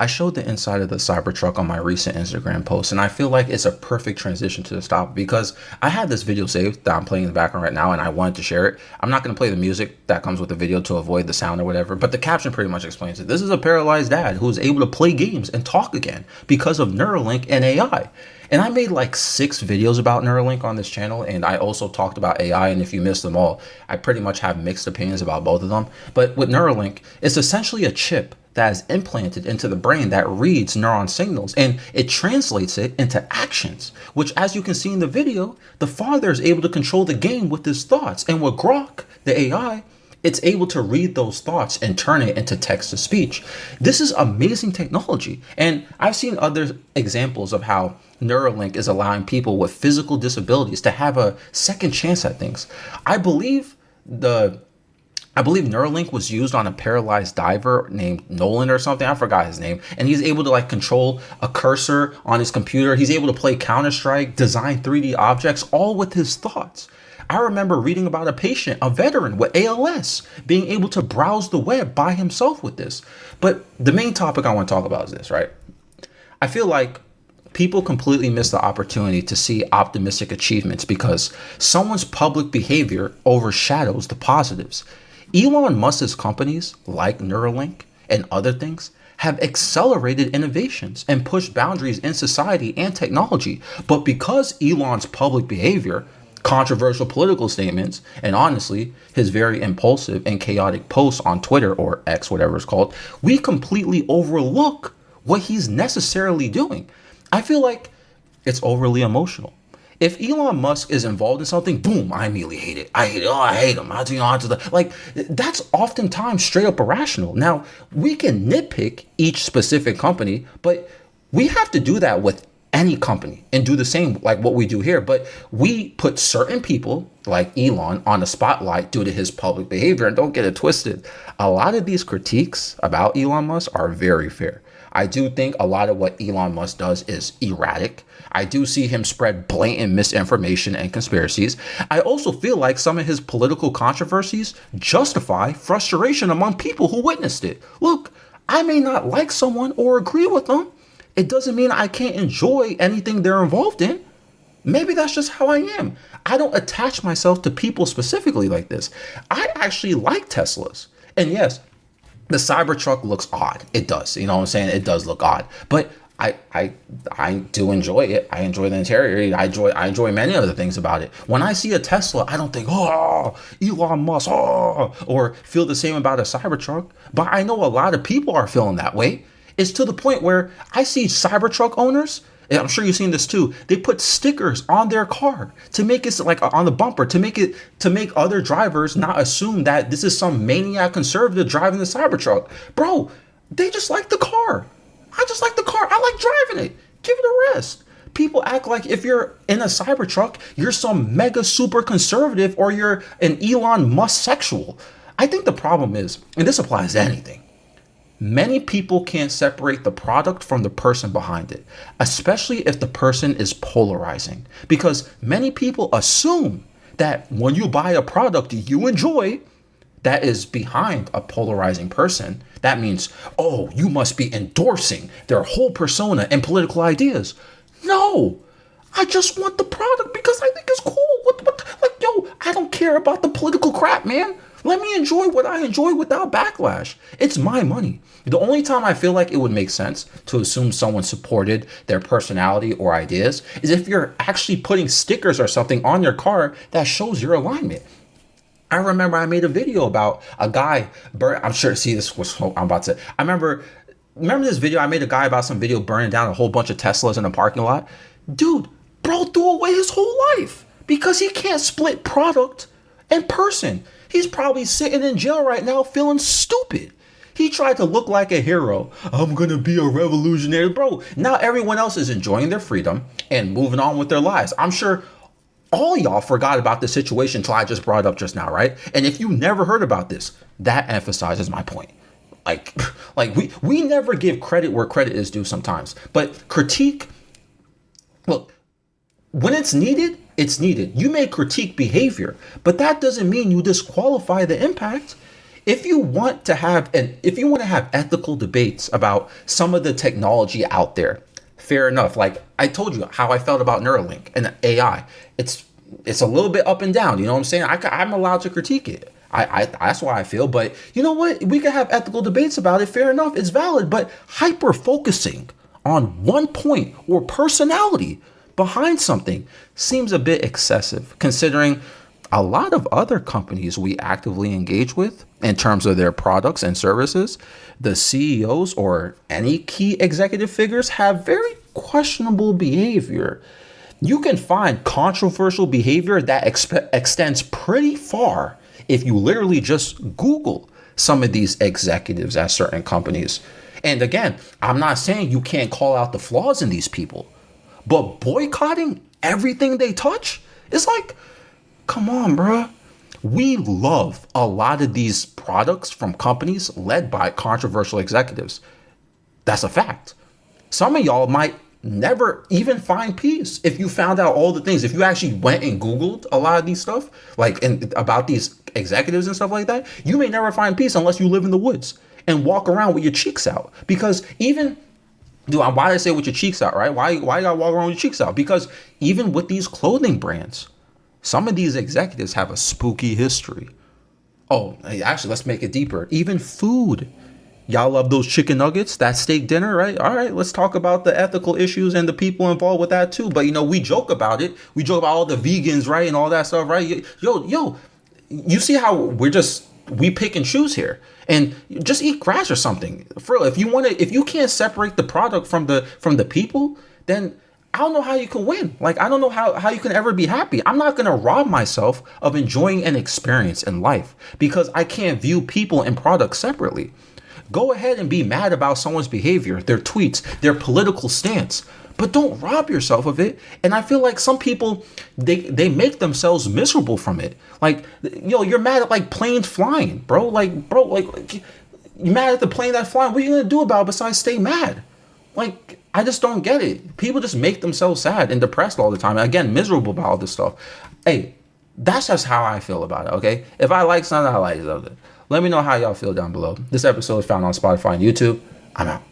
I showed the inside of the Cybertruck on my recent Instagram post, and I feel like it's a perfect transition to this topic because I had this video saved that I'm playing in the background right now, and I wanted to share it. I'm not going to play the music that comes with the video to avoid the sound or whatever, but the caption pretty much explains it. This is a paralyzed dad who's able to play games and talk again because of Neuralink and AI. And I made like 6 videos about Neuralink on this channel, and I also talked about AI. And if you missed them all, I pretty much have mixed opinions about both of them. But with Neuralink, it's essentially a chip that is implanted into the brain that reads neuron signals and it translates it into actions, which, as you can see in the video, the father is able to control the game with his thoughts. And with Grok, the AI, it's able to read those thoughts and turn it into text to speech. This is amazing technology. And I've seen other examples of how Neuralink is allowing people with physical disabilities to have a second chance at things. I believe Neuralink was used on a paralyzed diver named Nolan or something. I forgot his name. And he's able to like control a cursor on his computer. He's able to play Counter-Strike, design 3D objects, all with his thoughts. I remember reading about a patient, a veteran with ALS, being able to browse the web by himself with this. But the main topic I want to talk about is this, right? I feel like people completely miss the opportunity to see optimistic achievements because someone's public behavior overshadows the positives. Elon Musk's companies, like Neuralink and other things, have accelerated innovations and pushed boundaries in society and technology. But because Elon's public behavior, controversial political statements, and honestly, his very impulsive and chaotic posts on Twitter, or X, whatever it's called, we completely overlook what he's necessarily doing. I feel like it's overly emotional. If Elon Musk is involved in something, boom, I immediately hate it. I hate it. Oh, I hate him. Like, that's oftentimes straight up irrational. Now, we can nitpick each specific company, but we have to do that with any company and do the same like what we do here. But we put certain people like Elon on the spotlight due to his public behavior. And don't get it twisted. A lot of these critiques about Elon Musk are very fair. I do think a lot of what Elon Musk does is erratic. I do see him spread blatant misinformation and conspiracies. I also feel like some of his political controversies justify frustration among people who witnessed it. Look, I may not like someone or agree with them. It doesn't mean I can't enjoy anything they're involved in. Maybe that's just how I am. I don't attach myself to people specifically like this. I actually like Teslas. And yes, the Cybertruck looks odd. It does. You know what I'm saying? It does look odd. But I do enjoy it. I enjoy the interior. I enjoy many other things about it. When I see a Tesla, I don't think, oh, Elon Musk, oh, or feel the same about a Cybertruck. But I know a lot of people are feeling that way. It's to the point where I see Cybertruck owners, and I'm sure you've seen this too, they put stickers on their car to make it like on the bumper to make other drivers not assume that this is some maniac conservative driving the Cybertruck. Bro, they just like the car. I just like the car. I like driving it. Give it a rest. People act like if you're in a Cybertruck, you're some mega super conservative or you're an Elon Musk sexual. I think the problem is, and this applies to anything, many people can't separate the product from the person behind it, especially if the person is polarizing. Because many people assume that when you buy a product you enjoy that is behind a polarizing person, that means, oh, you must be endorsing their whole persona and political ideas. No, I just want the product because I think it's cool. I don't care about the political crap, man. Let me enjoy what I enjoy without backlash. It's my money. The only time I feel like it would make sense to assume someone supported their personality or ideas is if you're actually putting stickers or something on your car that shows your alignment. I remember I made a video about a guy, I'm sure, see, this was, I'm about to, I remember this video, I made a guy about some video burning down a whole bunch of Teslas in a parking lot. Dude, bro threw away his whole life because he can't split product and person. He's probably sitting in jail right now feeling stupid. He tried to look like a hero. I'm gonna be a revolutionary. Bro, now everyone else is enjoying their freedom and moving on with their lives. I'm sure all y'all forgot about the situation until I just brought it up just now, right? And if you never heard about this, that emphasizes my point. Like we never give credit where credit is due sometimes. But critique, look, when it's needed, it's needed. You may critique behavior, but that doesn't mean you disqualify the impact. if you want to have ethical debates about some of the technology out there, fair enough. Like I told you how I felt about Neuralink and AI. It's a little bit up and down. You know what I'm saying? I'm allowed to critique it. I that's why I feel. But you know what? We can have ethical debates about it. Fair enough. It's valid. But hyper focusing on one point or personality behind something seems a bit excessive, considering a lot of other companies we actively engage with in terms of their products and services, the CEOs or any key executive figures have very questionable behavior. You can find controversial behavior that extends pretty far if you literally just Google some of these executives at certain companies. And again, I'm not saying you can't call out the flaws in these people, but boycotting everything they touch is like, come on, bruh. We love a lot of these products from companies led by controversial executives. That's a fact. Some of y'all might never even find peace if you found out all the things. If you actually went and Googled a lot of these stuff, like about these executives and stuff like that, you may never find peace unless you live in the woods and walk around with your cheeks out. Because even, dude, why did I say with your cheeks out, right? Why you gotta walk around with your cheeks out? Because even with these clothing brands, some of these executives have a spooky history. Oh, actually, let's make it deeper. Even food. Y'all love those chicken nuggets, that steak dinner, right? All right, let's talk about the ethical issues and the people involved with that too. But, we joke about it. We joke about all the vegans, right? And all that stuff, right? Yo, you see how we pick and choose here. And just eat grass or something. For real, if you can't separate the product from the people, then I don't know how you can win. Like, I don't know how you can ever be happy. I'm not going to rob myself of enjoying an experience in life because I can't view people and products separately. Go ahead and be mad about someone's behavior, their tweets, their political stance, but don't rob yourself of it. And I feel like some people, they make themselves miserable from it. Like, you're mad at like planes flying, bro. Like, you mad at the plane that's flying. What are you going to do about it besides stay mad? Like, I just don't get it. People just make themselves sad and depressed all the time. And again, miserable about all this stuff. Hey, that's just how I feel about it, okay? If I like something, I like something. Let me know how y'all feel down below. This episode is found on Spotify and YouTube. I'm out.